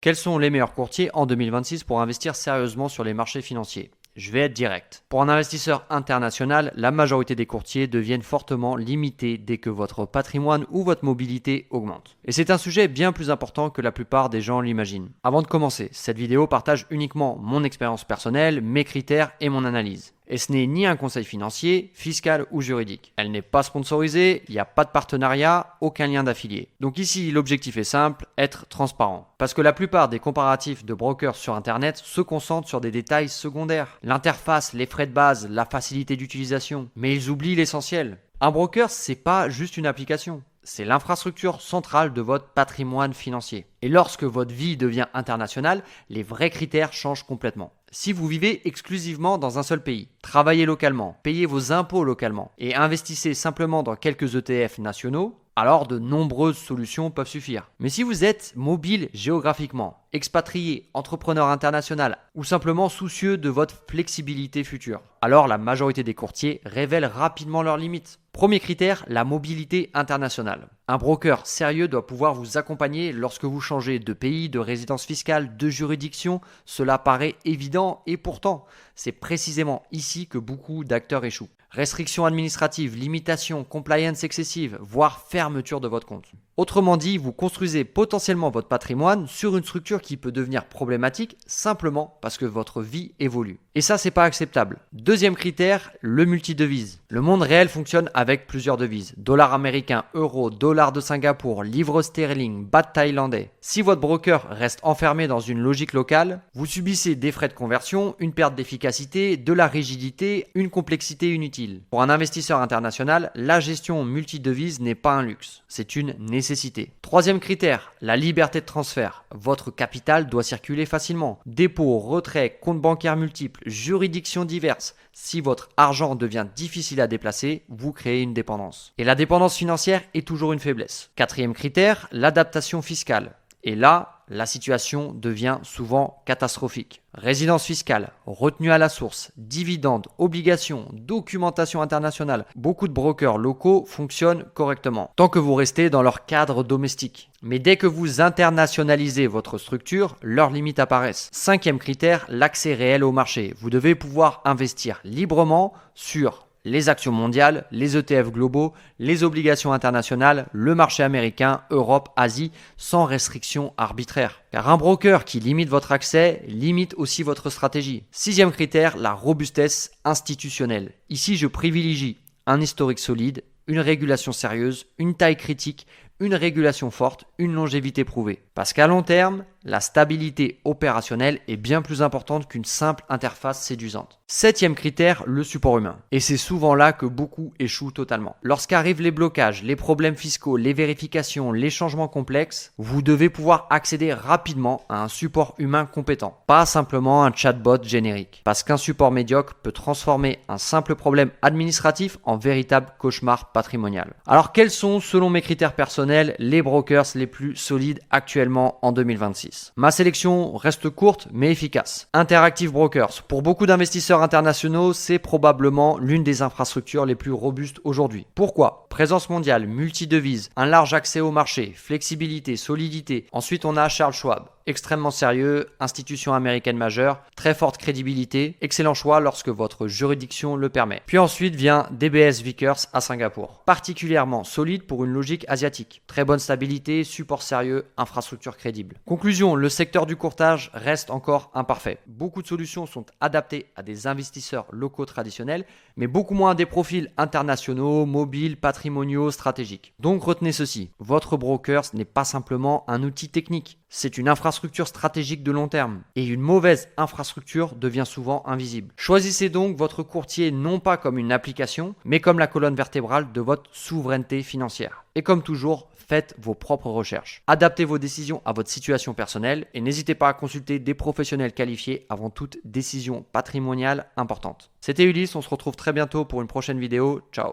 Quels sont les meilleurs courtiers en 2026 pour investir sérieusement sur les marchés financiers? Je vais être direct. Pour un investisseur international, la majorité des courtiers deviennent fortement limités dès que votre patrimoine ou votre mobilité augmente. Et c'est un sujet bien plus important que la plupart des gens l'imaginent. Avant de commencer, cette vidéo partage uniquement mon expérience personnelle, mes critères et mon analyse. Et ce n'est ni un conseil financier, fiscal ou juridique. Elle n'est pas sponsorisée, il n'y a pas de partenariat, aucun lien d'affilié. Donc ici, l'objectif est simple, être transparent. Parce que la plupart des comparatifs de brokers sur Internet se concentrent sur des détails secondaires. L'interface, les frais de base, la facilité d'utilisation. Mais ils oublient l'essentiel. Un broker, c'est pas juste une application. C'est l'infrastructure centrale de votre patrimoine financier. Et lorsque votre vie devient internationale, les vrais critères changent complètement. Si vous vivez exclusivement dans un seul pays, travaillez localement, payez vos impôts localement et investissez simplement dans quelques ETF nationaux, alors de nombreuses solutions peuvent suffire. Mais si vous êtes mobile géographiquement, expatrié, entrepreneur international ou simplement soucieux de votre flexibilité future, alors la majorité des courtiers révèlent rapidement leurs limites. Premier critère, la mobilité internationale. Un broker sérieux doit pouvoir vous accompagner lorsque vous changez de pays, de résidence fiscale, de juridiction. Cela paraît évident et pourtant, c'est précisément ici que beaucoup d'acteurs échouent. Restrictions administratives, limitations, compliance excessive, voire fermeture de votre compte. Autrement dit, vous construisez potentiellement votre patrimoine sur une structure qui peut devenir problématique simplement parce que votre vie évolue. Et ça, c'est pas acceptable. Deuxième critère, le multidevise. Le monde réel fonctionne avec plusieurs devises. Dollar américain, euro, dollar de Singapour, livre sterling, baht thaïlandais. Si votre broker reste enfermé dans une logique locale, vous subissez des frais de conversion, une perte d'efficacité, de la rigidité, une complexité inutile. Pour un investisseur international, la gestion multidevise n'est pas un luxe, c'est une nécessité. Troisième critère, la liberté de transfert. Votre capital doit circuler facilement. Dépôt, retrait, compte bancaire multiples, juridictions diverses. Si votre argent devient difficile à déplacer, vous créez une dépendance. Et la dépendance financière est toujours une faiblesse. Quatrième critère, l'adaptation fiscale. Et là, la situation devient souvent catastrophique. Résidence fiscale, retenue à la source, dividendes, obligations, documentation internationale. Beaucoup de brokers locaux fonctionnent correctement, tant que vous restez dans leur cadre domestique. Mais dès que vous internationalisez votre structure, leurs limites apparaissent. Cinquième critère, l'accès réel au marché. Vous devez pouvoir investir librement sur les actions mondiales, les ETF globaux, les obligations internationales, le marché américain, Europe, Asie, sans restriction arbitraire. Car un broker qui limite votre accès limite aussi votre stratégie. Sixième critère, la robustesse institutionnelle. Ici, je privilégie un historique solide, une régulation sérieuse, une taille critique, une régulation forte, une longévité prouvée. Parce qu'à long terme, la stabilité opérationnelle est bien plus importante qu'une simple interface séduisante. Septième critère, le support humain. Et c'est souvent là que beaucoup échouent totalement. Lorsqu'arrivent les blocages, les problèmes fiscaux, les vérifications, les changements complexes, vous devez pouvoir accéder rapidement à un support humain compétent. Pas simplement un chatbot générique. Parce qu'un support médiocre peut transformer un simple problème administratif en véritable cauchemar patrimonial. Alors quels sont, selon mes critères personnels, les brokers les plus solides actuellement en 2026? Ma sélection reste courte mais efficace. Interactive Brokers. Pour beaucoup d'investisseurs internationaux, c'est probablement l'une des infrastructures les plus robustes aujourd'hui. Pourquoi? Présence mondiale, multidevise, un large accès au marché, flexibilité, solidité. Ensuite, on a Charles Schwab. Extrêmement sérieux, institution américaine majeure, très forte crédibilité, excellent choix lorsque votre juridiction le permet. Puis ensuite vient DBS Vickers à Singapour, particulièrement solide pour une logique asiatique. Très bonne stabilité, support sérieux, infrastructure crédible. Conclusion, le secteur du courtage reste encore imparfait. Beaucoup de solutions sont adaptées à des investisseurs locaux traditionnels, mais beaucoup moins à des profils internationaux, mobiles, patrimoniaux, stratégiques. Donc retenez ceci, votre broker n'est pas simplement un outil technique. C'est une infrastructure stratégique de long terme. Et une mauvaise infrastructure devient souvent invisible. Choisissez donc votre courtier non pas comme une application, mais comme la colonne vertébrale de votre souveraineté financière. Et comme toujours, faites vos propres recherches. Adaptez vos décisions à votre situation personnelle et n'hésitez pas à consulter des professionnels qualifiés avant toute décision patrimoniale importante. C'était Ulysse, on se retrouve très bientôt pour une prochaine vidéo. Ciao.